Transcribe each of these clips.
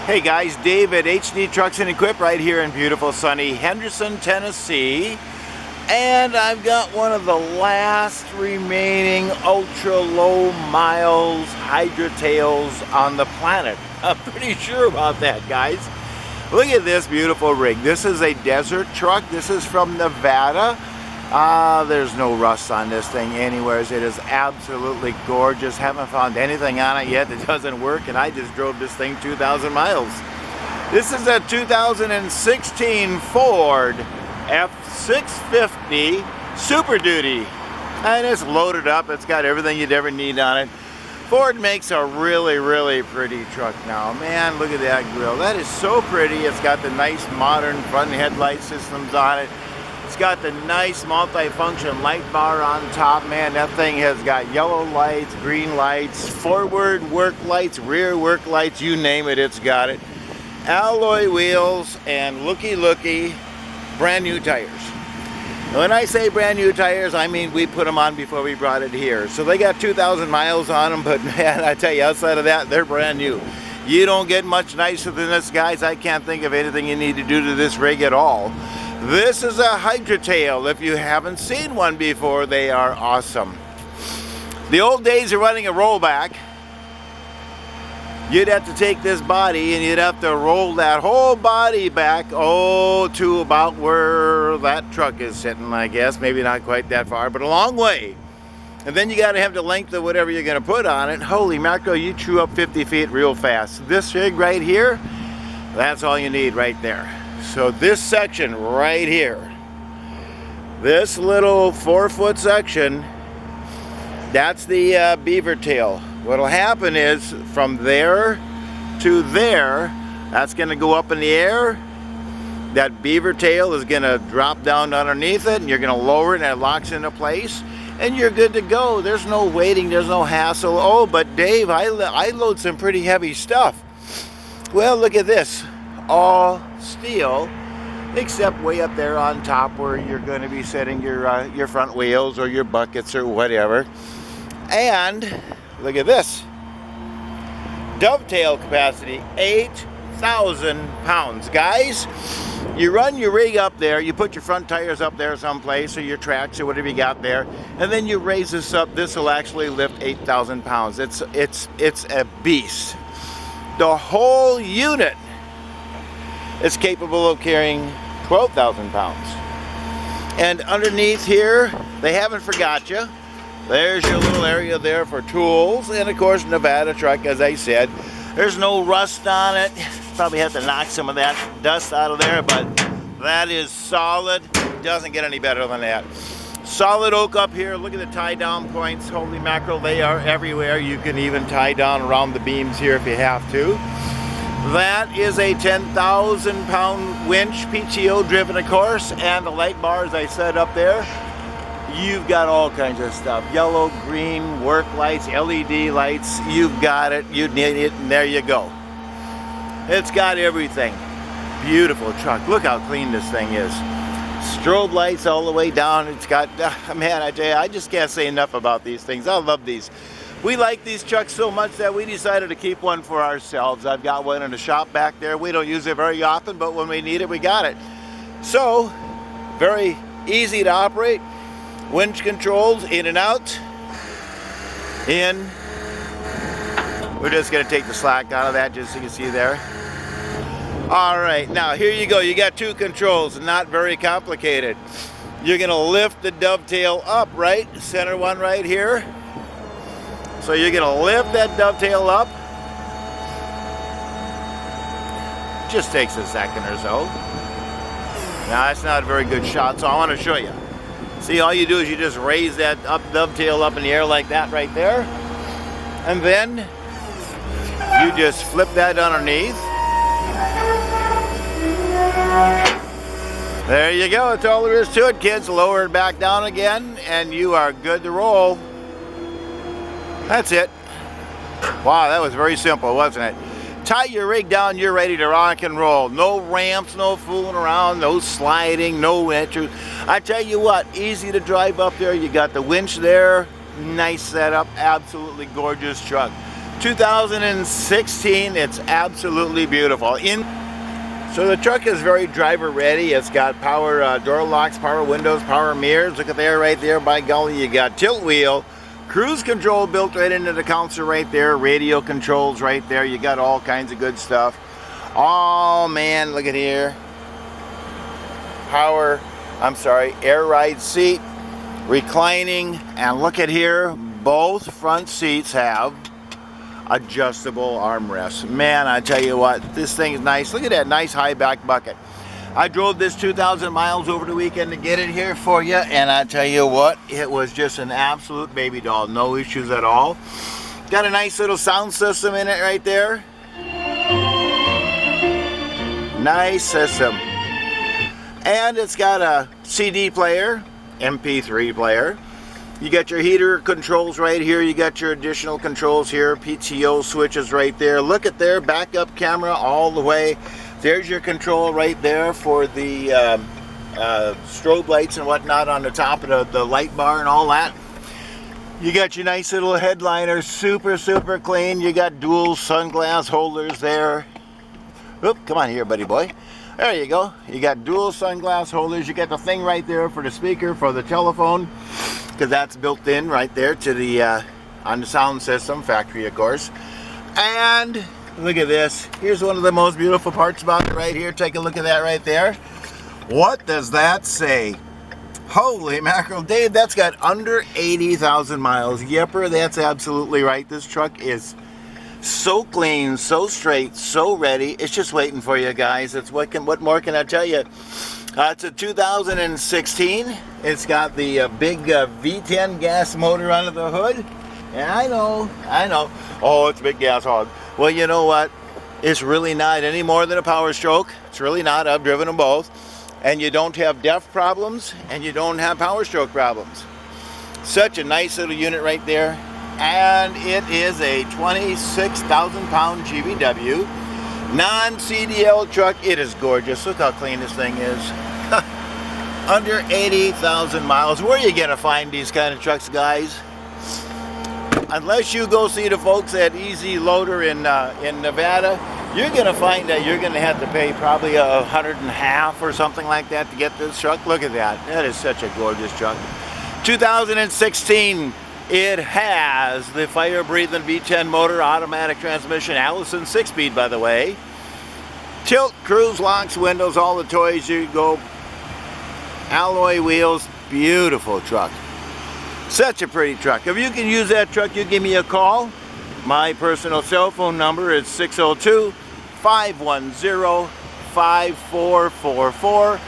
Hey guys, Dave at HD Trucks and Equip right here in beautiful sunny Henderson, Tennessee. And I've got one of the last remaining ultra low miles Hydratails on the planet. I'm pretty sure about that, guys. Look at this beautiful rig. This is a desert truck. This is from Nevada. There's no rust on this thing anywhere. It is absolutely gorgeous. Haven't found anything on it yet that doesn't work, and I just drove this thing 2,000 miles. This is a 2016 Ford F650 Super Duty, and it's loaded up. It's got everything you'd ever need on it. Ford makes a really pretty truck now. Man, look at that grill. That is so pretty. It's got the nice modern front headlight systems on it. It's got the nice multi-function light bar on top. Man, that thing has got yellow lights, green lights, forward work lights, rear work lights, you name it, it's got it. Alloy wheels and looky brand new tires. When I say brand new tires, I mean we put them on before we brought it here. So they got 2,000 miles on them, but man, I tell you, outside of that, they're brand new. You don't get much nicer than this, guys. I can't think of anything you need to do to this rig at all. This is a Hydratail. If you haven't seen one before, they are awesome. The old days of running a rollback, you'd have to take this body and you'd have to roll that whole body back, to about where that truck is sitting, I guess. Maybe not quite that far, but a long way. And then you got to have the length of whatever you're going to put on it. Holy mackerel, you chew up 50 feet real fast. This rig right here, that's all you need right there. So this section right here, this little 4-foot section, that's the beaver tail. What'll happen is from there to there, that's going to go up in the air. That beaver tail is going to drop down underneath it, and you're going to lower it, and it locks into place, and you're good to go. There's no waiting, there's no hassle. Oh, but Dave, I load some pretty heavy stuff. Well, look at this. All steel, except way up there on top where you're going to be setting your front wheels or your buckets or whatever. And look at this. Dovetail capacity, 8,000 pounds. Guys, you run your rig up there, you put your front tires up there someplace, or your tracks or whatever you got there, and then you raise this up. This will actually lift 8,000 pounds. It's a beast. The whole unit is capable of carrying 12,000 pounds. And underneath here, they haven't forgot you. There's your little area there for tools. And of course, Nevada truck, as I said. There's no rust on it. Probably have to knock some of that dust out of there, but that is solid. Doesn't get any better than that. Solid oak up here. Look at the tie down points. Holy mackerel, they are everywhere. You can even tie down around the beams here if you have to. That is a 10,000 pound winch, PTO driven of course, and the light bars I set up there. You've got all kinds of stuff. Yellow, green, work lights, LED lights. You've got it, you need it, and there you go. It's got everything. Beautiful truck. Look how clean this thing is. Strobe lights all the way down. It's got, man, I tell you, I just can't say enough about these things. I love these. We like these trucks so much that we decided to keep one for ourselves. I've got one in the shop back there. We don't use it very often, but when we need it, we got it. So, very easy to operate. Winch controls, in and out. In. We're just going to take the slack out of that just so you can see there. All right, now here you go. You got two controls, not very complicated. You're going to lift the dovetail up, right? Center one right here. So you're going to lift that dovetail up. Just takes a second or so. Now that's not a very good shot, so I want to show you. See, all you do is you just raise that dovetail up in the air like that right there. And then you just flip that underneath. There you go. That's all there is to it, kids. Lower it back down again, and you are good to roll. That's it. Wow, that was very simple, wasn't it? Tie your rig down, you're ready to rock and roll. No ramps, no fooling around, no sliding, no entry. I tell you what, easy to drive up there. You got the winch there, nice setup, absolutely gorgeous truck. 2016. It's absolutely beautiful. So the truck is very driver ready. It's got power door locks, power windows, power mirrors. Look at there, right there. By golly, you got tilt wheel, cruise control built right into the console right there, radio controls right there. You got all kinds of good stuff. Oh man, look at here. Air ride seat, reclining, and look at here. Both front seats have adjustable armrests. Man, I tell you what, this thing is nice. Look at that nice high back bucket. I drove this 2,000 miles over the weekend to get it here for you, and I tell you what, it was just an absolute baby doll. No issues at all. Got a nice little sound system in it right there. Nice system. And it's got a CD player, MP3 player. You got your heater controls right here. You got your additional controls here. PTO switches right there. Look at their backup camera all the way. There's your control right there for the strobe lights and whatnot on the top of the light bar and all that. You got your nice little headliner, super clean. You got dual sunglass holders there. Oop, come on here, buddy boy. There you go. You got dual sunglass holders. You got the thing right there for the speaker for the telephone, because that's built in right there to the on the sound system, factory of course. And look at this. Here's one of the most beautiful parts about it right here. Take a look at that right there. What does that say? Holy mackerel, Dave, that's got under 80,000 miles. Yepper, that's absolutely right. This truck is so clean, so straight, so ready. It's just waiting for you guys. It's what more can I tell you? It's a 2016. It's got the big V10 gas motor under the hood. And I know. Oh, it's a big gas hog. Well, you know what? It's really not any more than a Powerstroke. It's really not. I've driven them both. And you don't have DEF problems, and you don't have Powerstroke problems. Such a nice little unit right there. And it is a 26,000 pound GVW non-CDL truck. It is gorgeous. Look how clean this thing is. Under 80,000 miles. Where are you gonna find these kind of trucks, guys? Unless you go see the folks at Easy Loader in Nevada, you're gonna find that you're gonna have to pay probably $150 or something like that to get this truck. Look at that. That is such a gorgeous truck. 2016. It has the fire-breathing V10 motor, automatic transmission, Allison 6-speed, by the way. Tilt, cruise, locks, windows, all the toys. You go. Alloy wheels. Beautiful truck. Such a pretty truck. If you can use that truck, you give me a call. My personal cell phone number is 602-510-5444.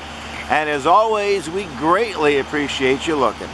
And as always, we greatly appreciate you looking.